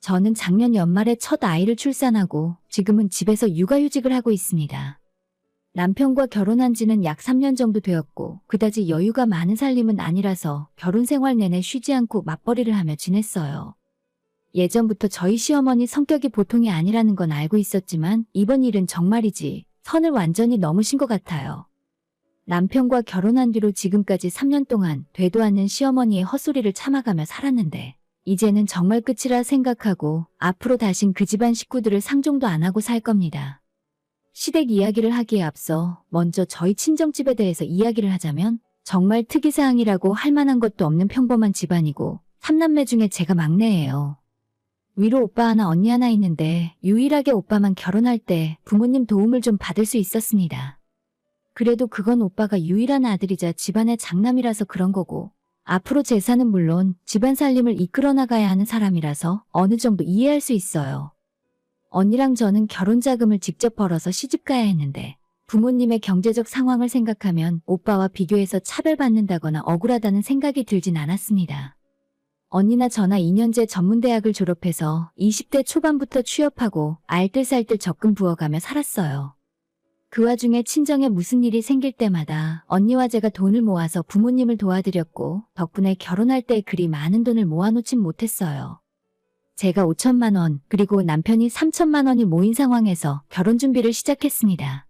저는 작년 연말에 첫 아이를 출산하고 지금은 집에서 육아휴직을 하고 있습니다. 남편과 결혼한 지는 약 3년 정도 되었고 그다지 여유가 많은 살림은 아니라서 결혼 생활 내내 쉬지 않고 맞벌이를 하며 지냈어요. 예전부터 저희 시어머니 성격이 보통이 아니라는 건 알고 있었지만 이번 일은 정말이지 선을 완전히 넘으신 것 같아요. 남편과 결혼한 뒤로 지금까지 3년 동안 되도 않는 시어머니의 헛소리를 참아가며 살았는데 이제는 정말 끝이라 생각하고 앞으로 다신 그 집안 식구들을 상종도 안 하고 살 겁니다. 시댁 이야기를 하기에 앞서 먼저 저희 친정집에 대해서 이야기를 하자면 정말 특이사항이라고 할 만한 것도 없는 평범한 집안이고 3남매 중에 제가 막내예요. 위로 오빠 하나 언니 하나 있는데 유일하게 오빠만 결혼할 때 부모님 도움을 좀 받을 수 있었습니다. 그래도 그건 오빠가 유일한 아들이자 집안의 장남이라서 그런 거고 앞으로 재산은 물론 집안 살림을 이끌어 나가야 하는 사람이라서 어느 정도 이해할 수 있어요. 언니랑 저는 결혼 자금을 직접 벌어서 시집 가야 했는데 부모님의 경제적 상황을 생각하면 오빠와 비교해서 차별받는다거나 억울하다는 생각이 들진 않았습니다. 언니나 저나 2년제 전문대학을 졸업해서 20대 초반부터 취업하고 알뜰살뜰 적금 부어가며 살았어요. 그 와중에 친정에 무슨 일이 생길 때마다 언니와 제가 돈을 모아서 부모님을 도와드렸고 덕분에 결혼할 때 그리 많은 돈을 모아놓진 못했어요. 제가 5천만 원 그리고 남편이 3천만 원이 모인 상황에서 결혼 준비를 시작했습니다.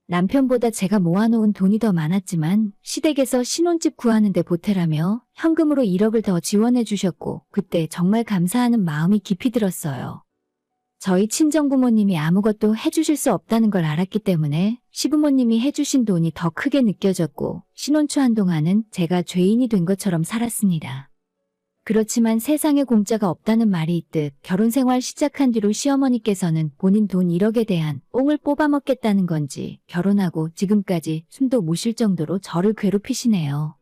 남편보다 제가 모아놓은 돈이 더 많았지만 시댁에서 신혼집 구하는 데 보태라며 현금으로 1억을 더 지원해 주셨고 그때 정말 감사하는 마음이 깊이 들었어요. 저희 친정부모님이 아무것도 해주실 수 없다는 걸 알았기 때문에 시부모님이 해주신 돈이 더 크게 느껴졌고 신혼 초 한동안은 제가 죄인이 된 것처럼 살았습니다. 그렇지만 세상에 공짜가 없다는 말이 있듯 결혼 생활 시작한 뒤로 시어머니께서는 본인 돈 1억에 대한 뽕을 뽑아먹겠다는 건지 결혼하고 지금까지 숨도 못 쉴 정도로 저를 괴롭히시네요.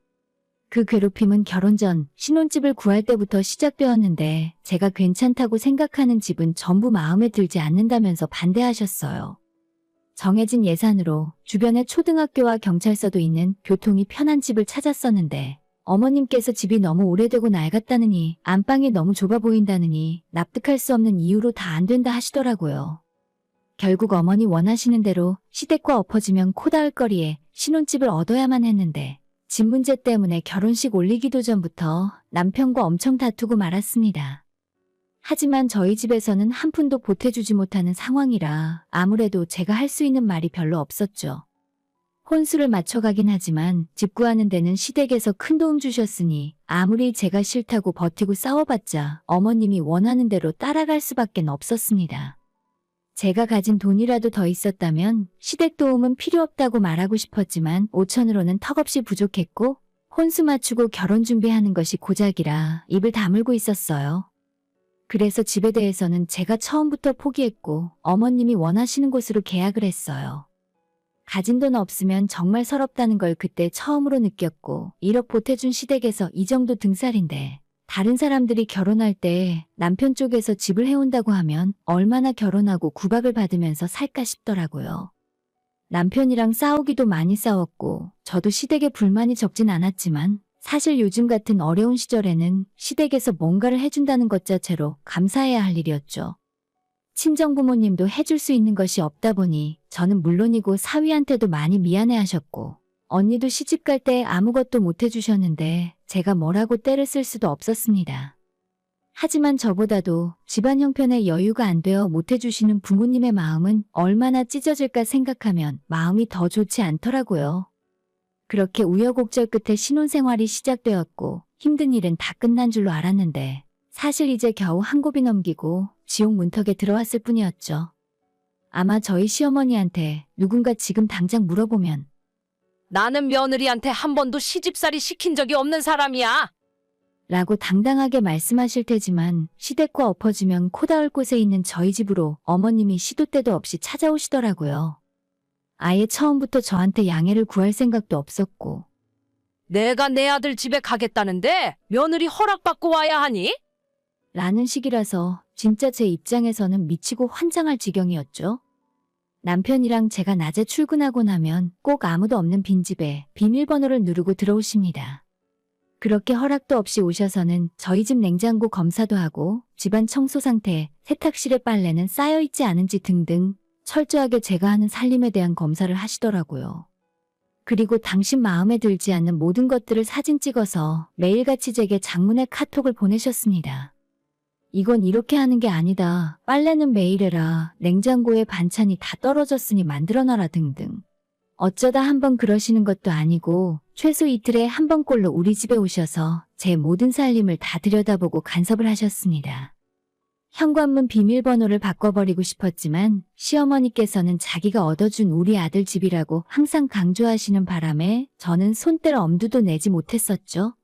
그 괴롭힘은 결혼 전 신혼집을 구할 때부터 시작되었는데 제가 괜찮다고 생각하는 집은 전부 마음에 들지 않는다면서 반대하셨어요. 정해진 예산으로 주변에 초등학교와 경찰서도 있는 교통이 편한 집을 찾았었는데 어머님께서 집이 너무 오래되고 낡았다느니 안방이 너무 좁아 보인다느니 납득할 수 없는 이유로 다 안 된다 하시더라고요. 결국 어머니 원하시는 대로 시댁과 엎어지면 코 닿을 거리에 신혼집을 얻어야만 했는데 집 문제 때문에 결혼식 올리기도 전부터 남편과 엄청 다투고 말았습니다. 하지만 저희 집에서는 한 푼도 보태주지 못하는 상황이라 아무래도 제가 할 수 있는 말이 별로 없었죠. 혼수를 맞춰가긴 하지만 집 구하는 데는 시댁에서 큰 도움 주셨으니 아무리 제가 싫다고 버티고 싸워봤자 어머님이 원하는 대로 따라갈 수밖에 없었습니다. 제가 가진 돈이라도 더 있었다면 시댁 도움은 필요 없다고 말하고 싶었지만 5천으로는 턱없이 부족했고 혼수 맞추고 결혼 준비하는 것이 고작이라 입을 다물고 있었어요. 그래서 집에 대해서는 제가 처음부터 포기했고 어머님이 원하시는 곳으로 계약을 했어요. 가진 돈 없으면 정말 서럽다는 걸 그때 처음으로 느꼈고 1억 보태준 시댁에서 이 정도 등살인데 다른 사람들이 결혼할 때 남편 쪽에서 집을 해온다고 하면 얼마나 결혼하고 구박을 받으면서 살까 싶더라고요. 남편이랑 싸우기도 많이 싸웠고 저도 시댁에 불만이 적진 않았지만 사실 요즘 같은 어려운 시절에는 시댁에서 뭔가를 해준다는 것 자체로 감사해야 할 일이었죠. 친정부모님도 해줄 수 있는 것이 없다 보니 저는 물론이고 사위한테도 많이 미안해하셨고 언니도 시집갈 때 아무것도 못 해주셨는데 제가 뭐라고 떼를 쓸 수도 없었습니다. 하지만 저보다도 집안 형편에 여유가 안 되어 못 해주시는 부모님의 마음은 얼마나 찢어질까 생각하면 마음이 더 좋지 않더라고요. 그렇게 우여곡절 끝에 신혼생활이 시작되었고 힘든 일은 다 끝난 줄로 알았는데 사실 이제 겨우 한 곱이 넘기고 지옥 문턱에 들어왔을 뿐이었죠. 아마 저희 시어머니한테 누군가 지금 당장 물어보면 나는 며느리한테 한 번도 시집살이 시킨 적이 없는 사람이야. 라고 당당하게 말씀하실 테지만 시댁과 엎어지면 코 닿을 곳에 있는 저희 집으로 어머님이 시도 때도 없이 찾아오시더라고요. 아예 처음부터 저한테 양해를 구할 생각도 없었고 내가 내 아들 집에 가겠다는데 며느리 허락받고 와야 하니? 라는 식이라서 진짜 제 입장에서는 미치고 환장할 지경이었죠. 남편이랑 제가 낮에 출근하고 나면 꼭 아무도 없는 빈집에 비밀번호를 누르고 들어오십니다. 그렇게 허락도 없이 오셔서는 저희 집 냉장고 검사도 하고 집안 청소 상태, 세탁실에 빨래는 쌓여있지 않은지 등등 철저하게 제가 하는 살림에 대한 검사를 하시더라고요. 그리고 당신 마음에 들지 않는 모든 것들을 사진 찍어서 매일같이 제게 장문의 카톡을 보내셨습니다. 이건 이렇게 하는 게 아니다. 빨래는 매일 해라. 냉장고에 반찬이 다 떨어졌으니 만들어놔라 등등. 어쩌다 한번 그러시는 것도 아니고 최소 이틀에 한 번꼴로 우리 집에 오셔서 제 모든 살림을 다 들여다보고 간섭을 하셨습니다. 현관문 비밀번호를 바꿔버리고 싶었지만 시어머니께서는 자기가 얻어준 우리 아들 집이라고 항상 강조하시는 바람에 저는 손댈 엄두도 내지 못했었죠.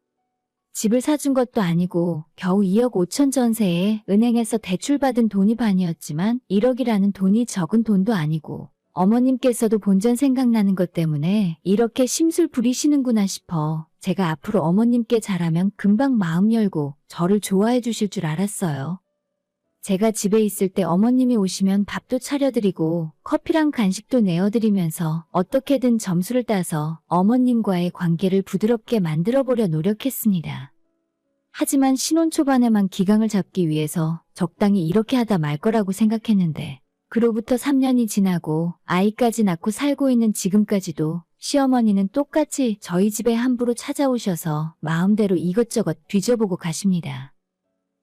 집을 사준 것도 아니고 겨우 2억 5천 전세에 은행에서 대출받은 돈이 반이었지만 1억이라는 돈이 적은 돈도 아니고 어머님께서도 본전 생각나는 것 때문에 이렇게 심술 부리시는구나 싶어 제가 앞으로 어머님께 잘하면 금방 마음 열고 저를 좋아해 주실 줄 알았어요. 제가 집에 있을 때 어머님이 오시면 밥도 차려드리고 커피랑 간식도 내어드리면서 어떻게든 점수를 따서 어머님과의 관계를 부드럽게 만들어보려 노력했습니다. 하지만 신혼 초반에만 기강을 잡기 위해서 적당히 이렇게 하다 말 거라고 생각했는데 그로부터 3년이 지나고 아이까지 낳고 살고 있는 지금까지도 시어머니는 똑같이 저희 집에 함부로 찾아오셔서 마음대로 이것저것 뒤져보고 가십니다.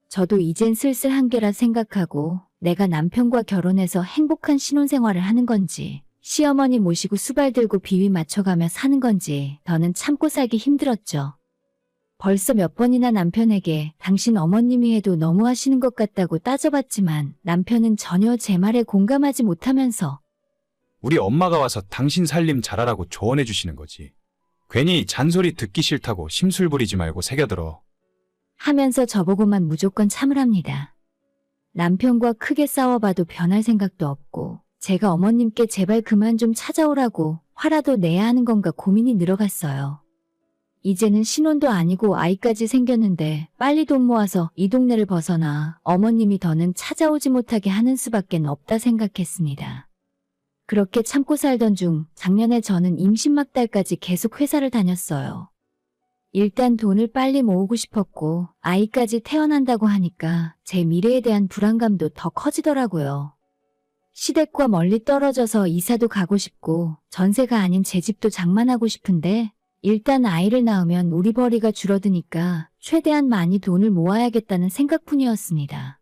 저도 이젠 슬슬 한계라 생각하고 내가 남편과 결혼해서 행복한 신혼생활을 하는 건지 시어머니 모시고 수발 들고 비위 맞춰가며 사는 건지 더는 참고 살기 힘들었죠. 벌써 몇 번이나 남편에게 당신 어머님이 해도 너무 하시는 것 같다고 따져봤지만 남편은 전혀 제 말에 공감하지 못하면서 우리 엄마가 와서 당신 살림 잘하라고 조언해 주시는 거지. 괜히 잔소리 듣기 싫다고 심술 부리지 말고 새겨들어. 하면서 저보고만 무조건 참으랍니다. 남편과 크게 싸워봐도 변할 생각도 없고 제가 어머님께 제발 그만 좀 찾아오라고 화라도 내야 하는 건가 고민이 늘어갔어요. 이제는 신혼도 아니고 아이까지 생겼는데 빨리 돈 모아서 이 동네를 벗어나 어머님이 더는 찾아오지 못하게 하는 수밖엔 없다 생각했습니다. 그렇게 참고 살던 중 작년에 저는 임신 막달까지 계속 회사를 다녔어요. 일단 돈을 빨리 모으고 싶었고 아이까지 태어난다고 하니까 제 미래에 대한 불안감도 더 커지더라고요. 시댁과 멀리 떨어져서 이사도 가고 싶고 전세가 아닌 제 집도 장만하고 싶은데 일단 아이를 낳으면 우리 벌이가 줄어드니까 최대한 많이 돈을 모아야겠다는 생각뿐이었습니다.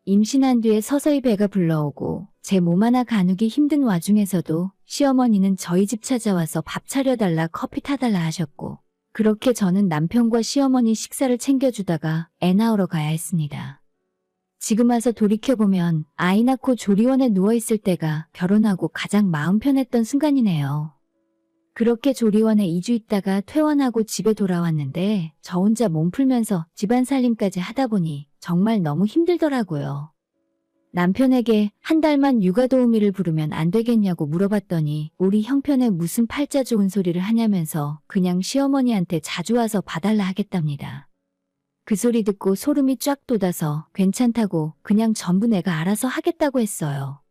임신한 뒤에 서서히 배가 불러오고 제 몸 하나 가누기 힘든 와중에서도 시어머니는 저희 집 찾아와서 밥 차려달라 커피 타달라 하셨고 그렇게 저는 남편과 시어머니 식사를 챙겨주다가 애 낳으러 가야 했습니다. 지금 와서 돌이켜보면 아이 낳고 조리원에 누워있을 때가 결혼하고 가장 마음 편했던 순간이네요. 그렇게 조리원에 2주 있다가 퇴원하고 집에 돌아왔는데 저 혼자 몸 풀면서 집안 살림까지 하다 보니 정말 너무 힘들더라고요. 남편에게 한 달만 육아 도우미를 부르면 안 되겠냐고 물어봤더니 우리 형편에 무슨 팔자 좋은 소리를 하냐면서 그냥 시어머니한테 자주 와서 봐달라 하겠답니다. 그 소리 듣고 소름이 쫙 돋아서 괜찮다고 그냥 전부 내가 알아서 하겠다고 했어요.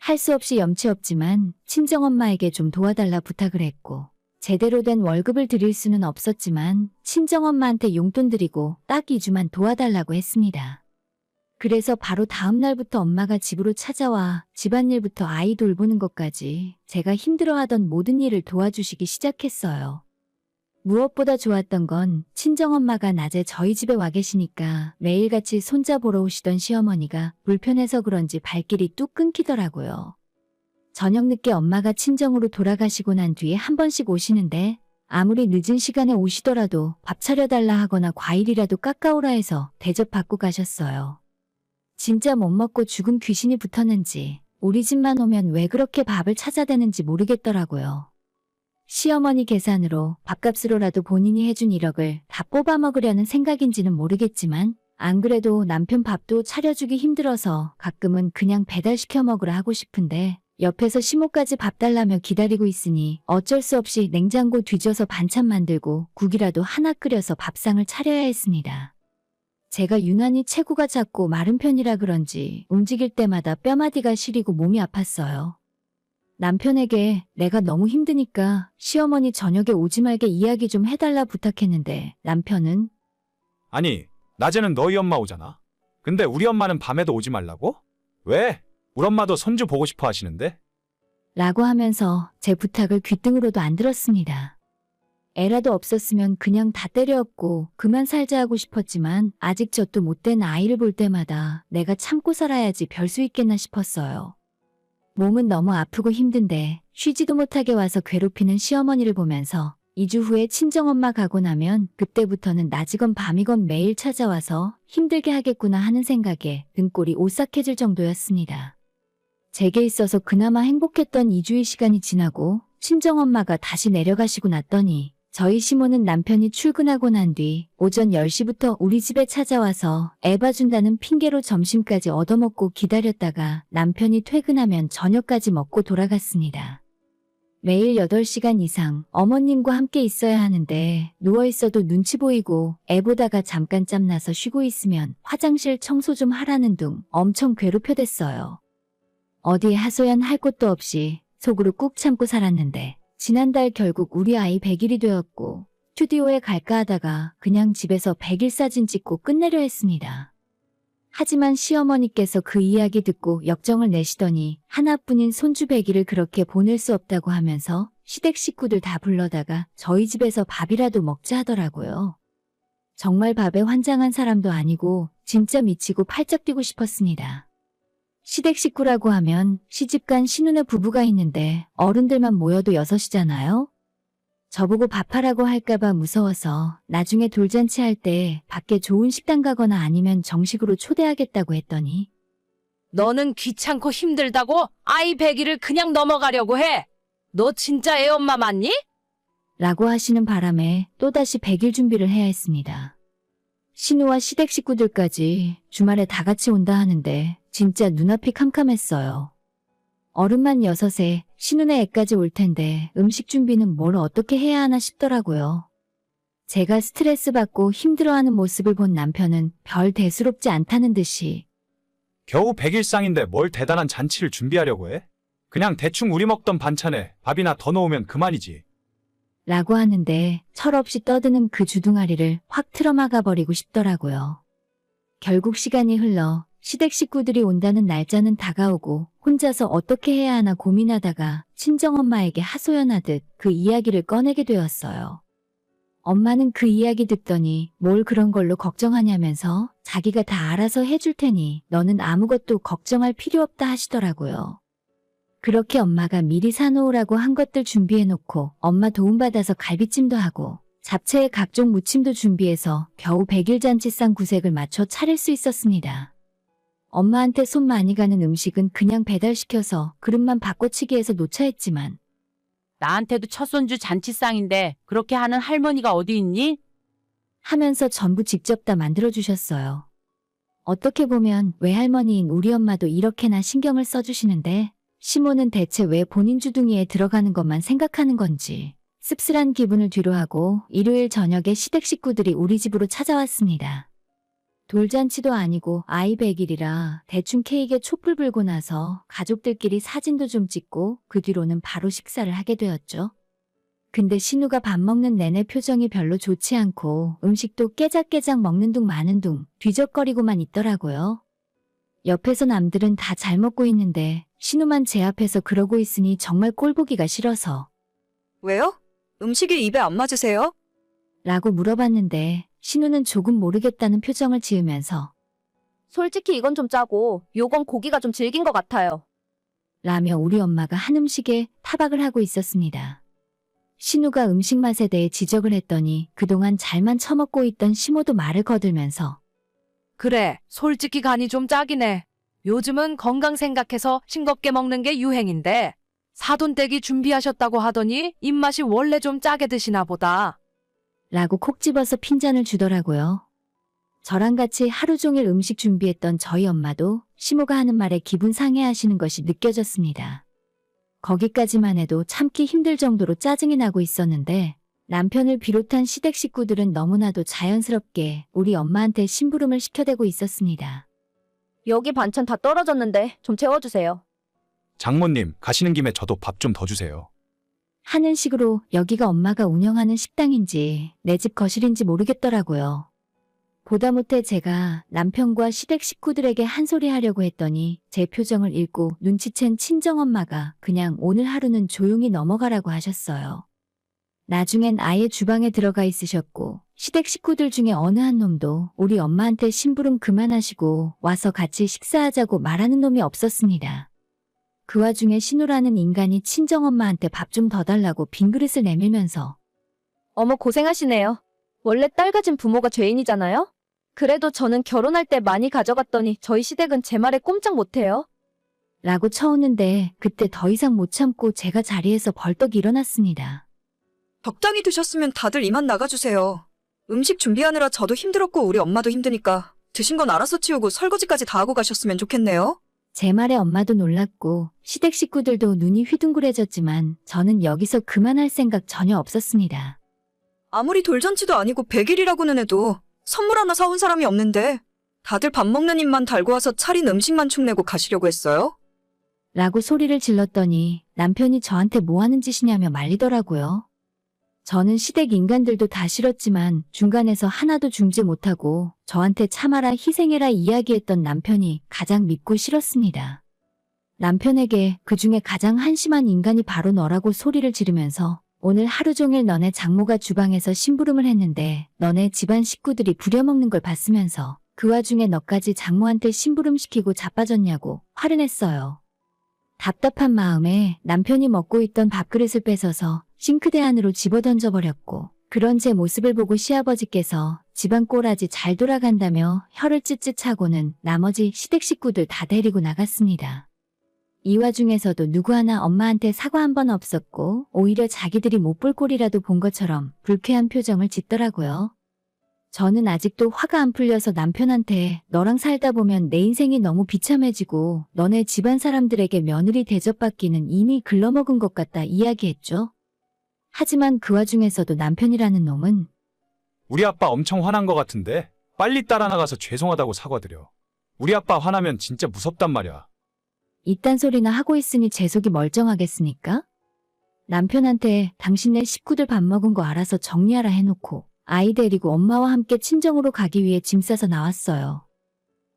할 수 없이 염치 없지만 친정엄마에게 좀 도와달라 부탁을 했고 제대로 된 월급을 드릴 수는 없었지만 친정엄마한테 용돈 드리고 딱 2주만 도와달라고 했습니다. 그래서 바로 다음 날부터 엄마가 집으로 찾아와 집안일부터 아이 돌보는 것까지 제가 힘들어하던 모든 일을 도와주시기 시작했어요. 무엇보다 좋았던 건 친정엄마가 낮에 저희 집에 와 계시니까 매일같이 손자 보러 오시던 시어머니가 불편해서 그런지 발길이 뚝 끊기더라고요. 저녁 늦게 엄마가 친정으로 돌아가시고 난 뒤에 한 번씩 오시는데 아무리 늦은 시간에 오시더라도 밥 차려달라 하거나 과일이라도 깎아오라 해서 대접받고 가셨어요. 진짜 못 먹고 죽은 귀신이 붙었는지 우리 집만 오면 왜 그렇게 밥을 찾아대는지 모르겠더라고요. 시어머니 계산으로 밥값으로라도 본인이 해준 1억을 다 뽑아먹으려는 생각인지는 모르겠지만 안 그래도 남편 밥도 차려주기 힘들어서 가끔은 그냥 배달시켜 먹으라 하고 싶은데 옆에서 시모까지 밥 달라며 기다리고 있으니 어쩔 수 없이 냉장고 뒤져서 반찬 만들고 국이라도 하나 끓여서 밥상을 차려야 했습니다. 제가 유난히 체구가 작고 마른 편이라 그런지 움직일 때마다 뼈마디가 시리고 몸이 아팠어요. 남편에게 내가 너무 힘드니까 시어머니 저녁에 오지 말게 이야기 좀 해달라 부탁했는데 남편은 아니, 낮에는 너희 엄마 오잖아. 근데 우리 엄마는 밤에도 오지 말라고? 왜? 우리 엄마도 손주 보고 싶어 하시는데? 라고 하면서 제 부탁을 귓등으로도 안 들었습니다. 애라도 없었으면 그냥 다 때려엎고 그만 살자 하고 싶었지만 아직 젖도 못 된 아이를 볼 때마다 내가 참고 살아야지 별 수 있겠나 싶었어요. 몸은 너무 아프고 힘든데 쉬지도 못하게 와서 괴롭히는 시어머니를 보면서 2주 후에 친정엄마 가고 나면 그때부터는 낮이건 밤이건 매일 찾아와서 힘들게 하겠구나 하는 생각에 등골이 오싹해질 정도였습니다. 제게 있어서 그나마 행복했던 2주의 시간이 지나고 친정엄마가 다시 내려가시고 났더니 저희 시모는 남편이 출근하고 난 뒤 오전 10시부터 우리 집에 찾아와서 애 봐준다는 핑계로 점심까지 얻어먹고 기다렸다가 남편이 퇴근하면 저녁까지 먹고 돌아갔습니다. 매일 8시간 이상 어머님과 함께 있어야 하는데 누워있어도 눈치 보이고 애 보다가 잠깐 짬나서 쉬고 있으면 화장실 청소 좀 하라는 둥 엄청 괴롭혀댔어요. 어디에 하소연 할 곳도 없이 속으로 꾹 참고 살았는데 지난달 결국 우리 아이 100일이 되었고 스튜디오에 갈까 하다가 그냥 집에서 100일 사진 찍고 끝내려 했습니다. 하지만 시어머니께서 그 이야기 듣고 역정을 내시더니 하나뿐인 손주 100일을 그렇게 보낼 수 없다고 하면서 시댁 식구들 다 불러다가 저희 집에서 밥이라도 먹자 하더라고요. 정말 밥에 환장한 사람도 아니고 진짜 미치고 팔짝 뛰고 싶었습니다. 시댁 식구라고 하면 시집간 신혼의 부부가 있는데 어른들만 모여도 6이잖아요? 저보고 밥하라고 할까봐 무서워서 나중에 돌잔치 할 때 밖에 좋은 식당 가거나 아니면 정식으로 초대하겠다고 했더니 너는 귀찮고 힘들다고 아이 100일을 그냥 넘어가려고 해. 너 진짜 애 엄마 맞니? 라고 하시는 바람에 또다시 100일 준비를 해야 했습니다. 신우와 시댁 식구들까지 주말에 다 같이 온다 하는데 진짜 눈앞이 캄캄했어요. 어른만 6에 신우네 애까지 올 텐데 음식 준비는 뭘 어떻게 해야 하나 싶더라고요. 제가 스트레스 받고 힘들어하는 모습을 본 남편은 별 대수롭지 않다는 듯이 겨우 100일상인데 뭘 대단한 잔치를 준비하려고 해? 그냥 대충 우리 먹던 반찬에 밥이나 더 넣으면 그만이지. 라고 하는데 철없이 떠드는 그 주둥아리를 확 틀어막아 버리고 싶더라고요. 결국 시간이 흘러 시댁 식구들이 온다는 날짜는 다가오고 혼자서 어떻게 해야 하나 고민하다가 친정엄마에게 하소연하듯 그 이야기를 꺼내게 되었어요. 엄마는 그 이야기 듣더니 뭘 그런 걸로 걱정하냐면서 자기가 다 알아서 해줄 테니 너는 아무것도 걱정할 필요 없다 하시더라고요. 그렇게 엄마가 미리 사놓으라고 한 것들 준비해놓고 엄마 도움받아서 갈비찜도 하고 잡채에 각종 무침도 준비해서 겨우 100일 잔치상 구색을 맞춰 차릴 수 있었습니다. 엄마한테 손 많이 가는 음식은 그냥 배달시켜서 그릇만 바꿔치기해서 놓자 했지만 나한테도 첫 손주 잔치상인데 그렇게 하는 할머니가 어디 있니? 하면서 전부 직접 다 만들어주셨어요. 어떻게 보면 외할머니인 우리 엄마도 이렇게나 신경을 써주시는데 시모는 대체 왜 본인 주둥이에 들어가는 것만 생각하는 건지 씁쓸한 기분을 뒤로하고 일요일 저녁에 시댁 식구들이 우리 집으로 찾아왔습니다. 돌잔치도 아니고 아이 100일이라 대충 케이크에 촛불 불고 나서 가족들끼리 사진도 좀 찍고 그 뒤로는 바로 식사를 하게 되었죠. 근데 신우가 밥 먹는 내내 표정이 별로 좋지 않고 음식도 깨작깨작 먹는 둥 마는 둥 뒤적거리고만 있더라고요. 옆에서 남들은 다 잘 먹고 있는데 신우만 제 앞에서 그러고 있으니 정말 꼴보기가 싫어서 왜요? 음식이 입에 안 맞으세요? 라고 물어봤는데 신우는 조금 모르겠다는 표정을 지으면서 솔직히 이건 좀 짜고 요건 고기가 좀 질긴 것 같아요. 라며 우리 엄마가 한 음식에 타박을 하고 있었습니다. 신우가 음식 맛에 대해 지적을 했더니 그동안 잘만 처먹고 있던 시모도 말을 거들면서 그래, 솔직히 간이 좀 짜긴 해. 요즘은 건강 생각해서 싱겁게 먹는 게 유행인데 사돈댁이 준비하셨다고 하더니 입맛이 원래 좀 짜게 드시나 보다. 라고 콕 집어서 핀잔을 주더라고요. 저랑 같이 하루 종일 음식 준비했던 저희 엄마도 시모가 하는 말에 기분 상해하시는 것이 느껴졌습니다. 거기까지만 해도 참기 힘들 정도로 짜증이 나고 있었는데 남편을 비롯한 시댁 식구들은 너무나도 자연스럽게 우리 엄마한테 심부름을 시켜대고 있었습니다. 여기 반찬 다 떨어졌는데 좀 채워주세요. 장모님, 가시는 김에 저도 밥 좀 더 주세요. 하는 식으로 여기가 엄마가 운영하는 식당인지 내 집 거실인지 모르겠더라고요. 보다 못해 제가 남편과 시댁 식구들에게 한 소리 하려고 했더니 제 표정을 읽고 눈치챈 친정엄마가 그냥 오늘 하루는 조용히 넘어가라고 하셨어요. 나중엔 아예 주방에 들어가 있으셨고 시댁 식구들 중에 어느 한 놈도 우리 엄마한테 심부름 그만하시고 와서 같이 식사하자고 말하는 놈이 없었습니다. 그 와중에 신우라는 인간이 친정엄마한테 밥 좀 더 달라고 빈 그릇을 내밀면서 어머 고생하시네요. 원래 딸 가진 부모가 죄인이잖아요? 그래도 저는 결혼할 때 많이 가져갔더니 저희 시댁은 제 말에 꼼짝 못해요. 라고 쳐오는데 그때 더 이상 못 참고 제가 자리에서 벌떡 일어났습니다. 적당히 드셨으면 다들 이만 나가주세요. 음식 준비하느라 저도 힘들었고 우리 엄마도 힘드니까 드신 건 알아서 치우고 설거지까지 다 하고 가셨으면 좋겠네요. 제 말에 엄마도 놀랐고 시댁 식구들도 눈이 휘둥그레졌지만 저는 여기서 그만할 생각 전혀 없었습니다. 아무리 돌잔치도 아니고 100일이라고는 해도 선물 하나 사온 사람이 없는데 다들 밥 먹는 입만 달고 와서 차린 음식만 축내고 가시려고 했어요? 라고 소리를 질렀더니 남편이 저한테 뭐 하는 짓이냐며 말리더라고요. 저는 시댁 인간들도 다 싫었지만 중간에서 하나도 중지 못하고 저한테 참아라 희생해라 이야기했던 남편이 가장 믿고 싫었습니다. 남편에게 그중에 가장 한심한 인간이 바로 너라고 소리를 지르면서 오늘 하루 종일 너네 장모가 주방에서 심부름을 했는데 너네 집안 식구들이 부려먹는 걸 봤으면서 그 와중에 너까지 장모한테 심부름 시키고 자빠졌냐고 화를 냈어요. 답답한 마음에 남편이 먹고 있던 밥그릇을 뺏어서 싱크대 안으로 집어던져버렸고 그런 제 모습을 보고 시아버지께서 집안 꼬라지 잘 돌아간다며 혀를 찢찢하고는 나머지 시댁 식구들 다 데리고 나갔습니다. 이 와중에서도 누구 하나 엄마한테 사과 한 번 없었고 오히려 자기들이 못 볼 꼴이라도 본 것처럼 불쾌한 표정을 짓더라고요. 저는 아직도 화가 안 풀려서 남편한테 너랑 살다 보면 내 인생이 너무 비참해지고 너네 집안 사람들에게 며느리 대접받기는 이미 글러먹은 것 같다 이야기했죠. 하지만 그 와중에서도 남편이라는 놈은 우리 아빠 엄청 화난 것 같은데 빨리 따라 나가서 죄송하다고 사과드려. 우리 아빠 화나면 진짜 무섭단 말이야. 이딴 소리나 하고 있으니 제 속이 멀쩡하겠습니까? 남편한테 당신네 식구들 밥 먹은 거 알아서 정리하라 해놓고 아이 데리고 엄마와 함께 친정으로 가기 위해 짐 싸서 나왔어요.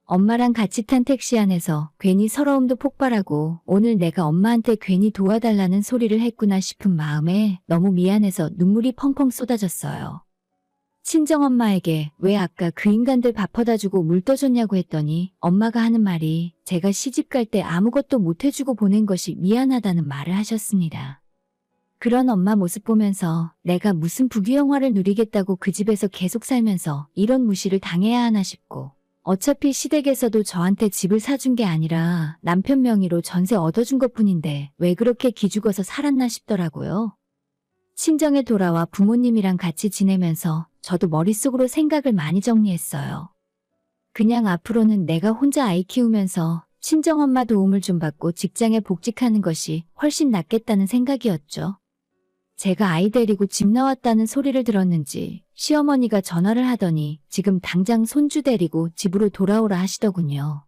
엄마랑 같이 탄 택시 안에서 괜히 서러움도 폭발하고 오늘 내가 엄마한테 괜히 도와달라는 소리를 했구나 싶은 마음에 너무 미안해서 눈물이 펑펑 쏟아졌어요. 친정엄마에게 왜 아까 그 인간들 밥 퍼다 주고 물 떠줬냐고 했더니 엄마가 하는 말이 제가 시집 갈 때 아무것도 못 해주고 보낸 것이 미안하다는 말을 하셨습니다. 그런 엄마 모습 보면서 내가 무슨 부귀영화를 누리겠다고 그 집에서 계속 살면서 이런 무시를 당해야 하나 싶고 어차피 시댁에서도 저한테 집을 사준 게 아니라 남편 명의로 전세 얻어준 것뿐인데 왜 그렇게 기죽어서 살았나 싶더라고요. 친정에 돌아와 부모님이랑 같이 지내면서 저도 머릿속으로 생각을 많이 정리했어요. 그냥 앞으로는 내가 혼자 아이 키우면서 친정엄마 도움을 좀 받고 직장에 복직하는 것이 훨씬 낫겠다는 생각이었죠. 제가 아이 데리고 집 나왔다는 소리를 들었는지 시어머니가 전화를 하더니 지금 당장 손주 데리고 집으로 돌아오라 하시더군요.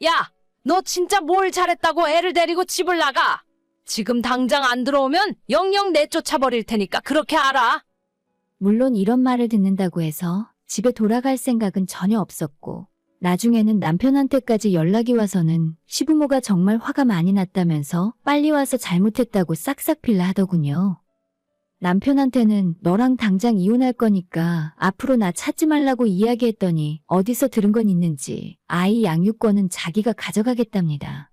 야, 너 진짜 뭘 잘했다고 애를 데리고 집을 나가? 지금 당장 안 들어오면 영영 내쫓아버릴 테니까 그렇게 알아. 물론 이런 말을 듣는다고 해서 집에 돌아갈 생각은 전혀 없었고 나중에는 남편한테까지 연락이 와서는 시부모가 정말 화가 많이 났다면서 빨리 와서 잘못했다고 싹싹 빌라 하더군요. 남편한테는 너랑 당장 이혼할 거니까 앞으로 나 찾지 말라고 이야기했더니 어디서 들은 건 있는지 아이 양육권은 자기가 가져가겠답니다.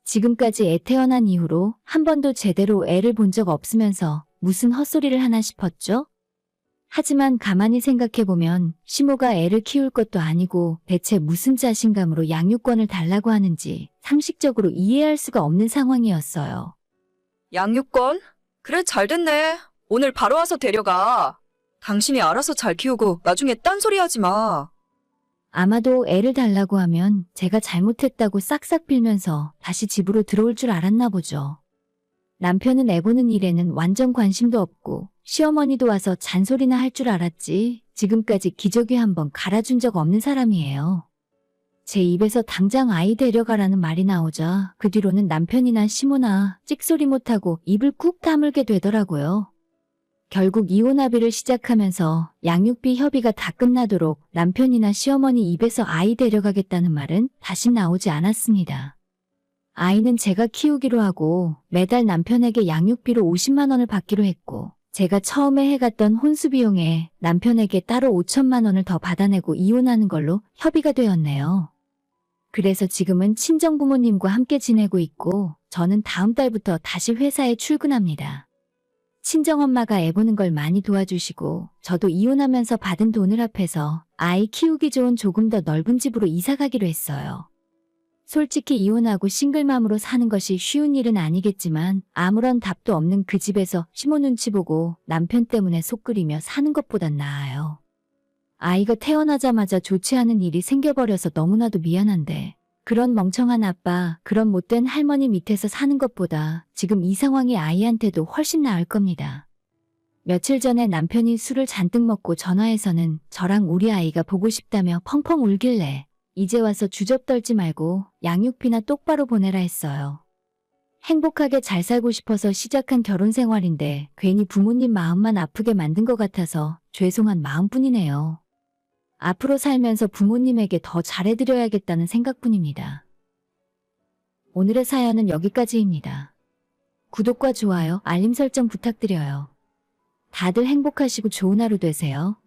지금까지 애 태어난 이후로 한 번도 제대로 애를 본 적 없으면서 무슨 헛소리를 하나 싶었죠? 하지만 가만히 생각해보면 시모가 애를 키울 것도 아니고 대체 무슨 자신감으로 양육권을 달라고 하는지 상식적으로 이해할 수가 없는 상황이었어요. 양육권? 그래 잘됐네. 오늘 바로 와서 데려가. 당신이 알아서 잘 키우고 나중에 딴소리 하지 마. 아마도 애를 달라고 하면 제가 잘못했다고 싹싹 빌면서 다시 집으로 들어올 줄 알았나 보죠. 남편은 애 보는 일에는 완전 관심도 없고 시어머니도 와서 잔소리나 할 줄 알았지 지금까지 기저귀 한 번 갈아준 적 없는 사람이에요. 제 입에서 당장 아이 데려가라는 말이 나오자 그 뒤로는 남편이나 시모나 찍소리 못하고 입을 꾹 다물게 되더라고요. 결국 이혼 합의를 시작하면서 양육비 협의가 다 끝나도록 남편이나 시어머니 입에서 아이 데려가겠다는 말은 다시 나오지 않았습니다. 아이는 제가 키우기로 하고 매달 남편에게 양육비로 50만 원을 받기로 했고 제가 처음에 해갔던 혼수 비용에 남편에게 따로 5천만 원을 더 받아내고 이혼하는 걸로 협의가 되었네요. 그래서 지금은 친정부모님과 함께 지내고 있고 저는 다음 달부터 다시 회사에 출근합니다. 친정엄마가 애 보는 걸 많이 도와주시고 저도 이혼하면서 받은 돈을 합해서 아이 키우기 좋은 조금 더 넓은 집으로 이사 가기로 했어요. 솔직히 이혼하고 싱글맘으로 사는 것이 쉬운 일은 아니겠지만 아무런 답도 없는 그 집에서 시모 눈치 보고 남편 때문에 속 끓이며 사는 것보단 나아요. 아이가 태어나자마자 좋지 않은 일이 생겨버려서 너무나도 미안한데 그런 멍청한 아빠, 그런 못된 할머니 밑에서 사는 것보다 지금 이 상황이 아이한테도 훨씬 나을 겁니다. 며칠 전에 남편이 술을 잔뜩 먹고 전화해서는 저랑 우리 아이가 보고 싶다며 펑펑 울길래 이제 와서 주접 떨지 말고 양육비나 똑바로 보내라 했어요. 행복하게 잘 살고 싶어서 시작한 결혼 생활인데 괜히 부모님 마음만 아프게 만든 것 같아서 죄송한 마음뿐이네요. 앞으로 살면서 부모님에게 더 잘해드려야겠다는 생각뿐입니다. 오늘의 사연은 여기까지입니다. 구독과 좋아요, 알림 설정 부탁드려요. 다들 행복하시고 좋은 하루 되세요.